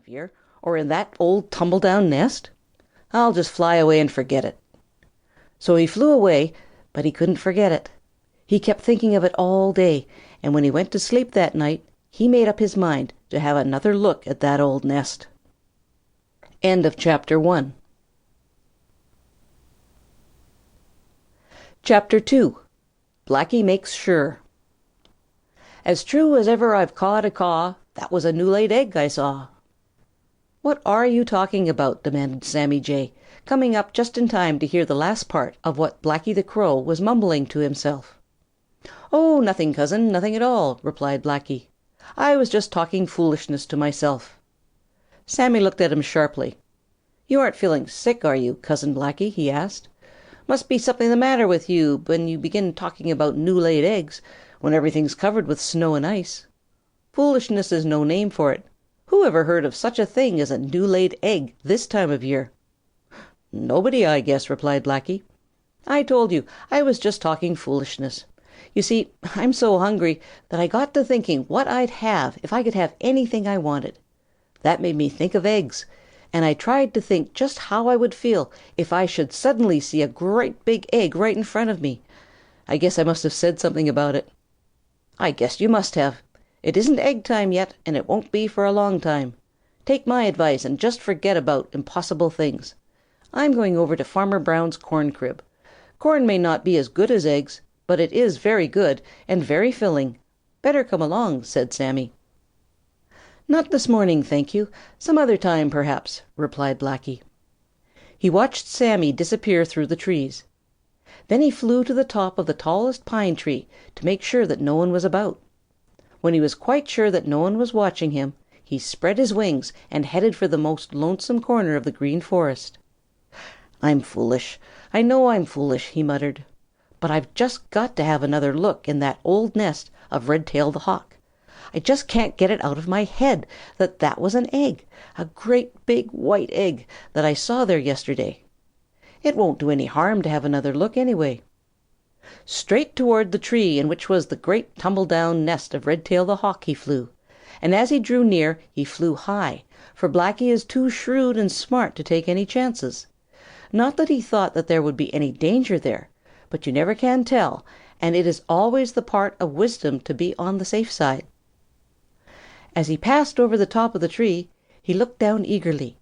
year, or in that old tumble-down nest? I'll just fly away and forget it." So he flew away, but he couldn't forget it. He kept thinking of it all day, and when he went to sleep that night, he made up his mind to have another look at that old nest. End of chapter 1. Chapter 2. Blacky Makes Sure. "As true as ever I've cawed a caw, that was a new-laid egg I saw." "What are you talking about?" demanded Sammy Jay, coming up just in time to hear the last part of what Blacky the Crow was mumbling to himself. "Oh, nothing, cousin, nothing at all," replied Blacky. "I was just talking foolishness to myself." Sammy looked at him sharply. "You aren't feeling sick, are you, Cousin Blacky?" he asked. "Must be something the matter with you when you begin talking about new-laid eggs, when everything's covered with snow and ice. Foolishness is no name for it. Who ever heard of such a thing as a new-laid egg this time of year?" "Nobody, I guess," replied Blacky. "I told you I was just talking foolishness. You see, I'm so hungry that I got to thinking what I'd have if I could have anything I wanted. That made me think of eggs, and I tried to think just how I would feel if I should suddenly see a great big egg right in front of me. I guess I must have said something about it." "I guess you must have. It isn't egg time yet, and it won't be for a long time. Take my advice and just forget about impossible things. I'm going over to Farmer Brown's corn crib. Corn may not be as good as eggs, but it is very good and very filling. Better come along," said Sammy. "Not this morning, thank you. Some other time, perhaps," replied Blacky. He watched Sammy disappear through the trees. Then he flew to the top of the tallest pine tree to make sure that no one was about. When he was quite sure that no one was watching him, he spread his wings and headed for the most lonesome corner of the Green Forest. "I'm foolish. I know I'm foolish," he muttered. "But I've just got to have another look in that old nest of Redtail the Hawk. I just can't get it out of my head that that was an egg, a great big white egg that I saw there yesterday. It won't do any harm to have another look anyway." Straight toward the tree in which was the great tumble-down nest of Redtail the Hawk he flew, and as he drew near he flew high, for Blacky is too shrewd and smart to take any chances. Not that he thought that there would be any danger there, but you never can tell, and it is always the part of wisdom to be on the safe side. As he passed over the top of the tree, he looked down eagerly.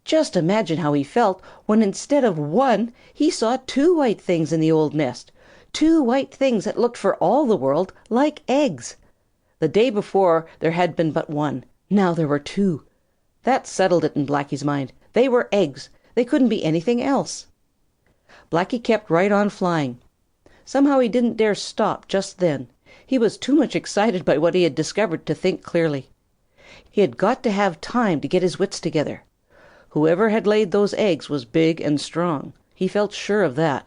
Just imagine how he felt when instead of one he saw two white things in the old nest, two white things that looked for all the world like eggs. The day before there had been but one, now there were two. That settled it in Blacky's mind. They were eggs. They couldn't be anything else. Blacky kept right on flying. Somehow he didn't dare stop just then. He was too much excited by what he had discovered to think clearly. He had got to have time to get his wits together. Whoever had laid those eggs was big and strong. He felt sure of that.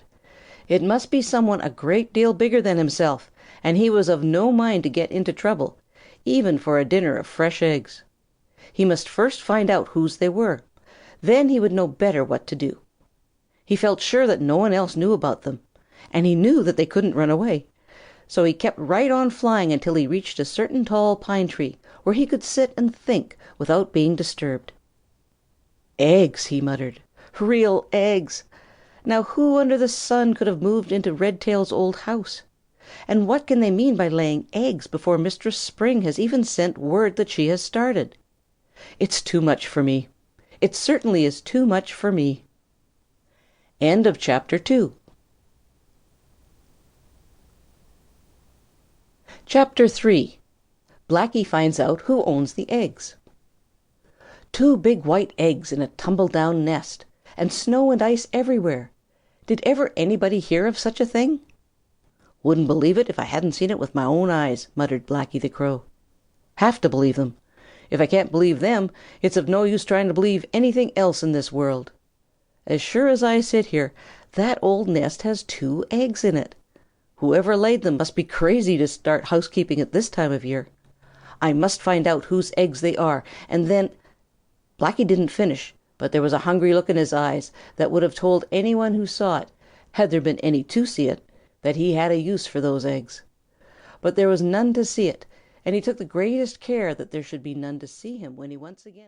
It must be someone a great deal bigger than himself, and he was of no mind to get into trouble, even for a dinner of fresh eggs. He must first find out whose they were. Then he would know better what to do. He felt sure that no one else knew about them, and he knew that they couldn't run away. So he kept right on flying until he reached a certain tall pine tree where he could sit and think without being disturbed. "Eggs," he muttered. "Real eggs! Now who under the sun could have moved into Redtail's old house? And what can they mean by laying eggs before Mistress Spring has even sent word that she has started? It's too much for me. It certainly is too much for me." End of chapter 2. Chapter 3. Blacky Finds Out Who Owns the Eggs. Two big white eggs in a tumble-down nest, and snow and ice everywhere. Did ever anybody hear of such a thing? "Wouldn't believe it if I hadn't seen it with my own eyes," muttered Blacky the Crow. "Have to believe them. If I can't believe them, it's of no use trying to believe anything else in this world. As sure as I sit here, that old nest has two eggs in it. Whoever laid them must be crazy to start housekeeping at this time of year. I must find out whose eggs they are, and then—" Blacky didn't finish, but there was a hungry look in his eyes that would have told anyone who saw it, had there been any to see it, that he had a use for those eggs. But there was none to see it, and he took the greatest care that there should be none to see him when he once again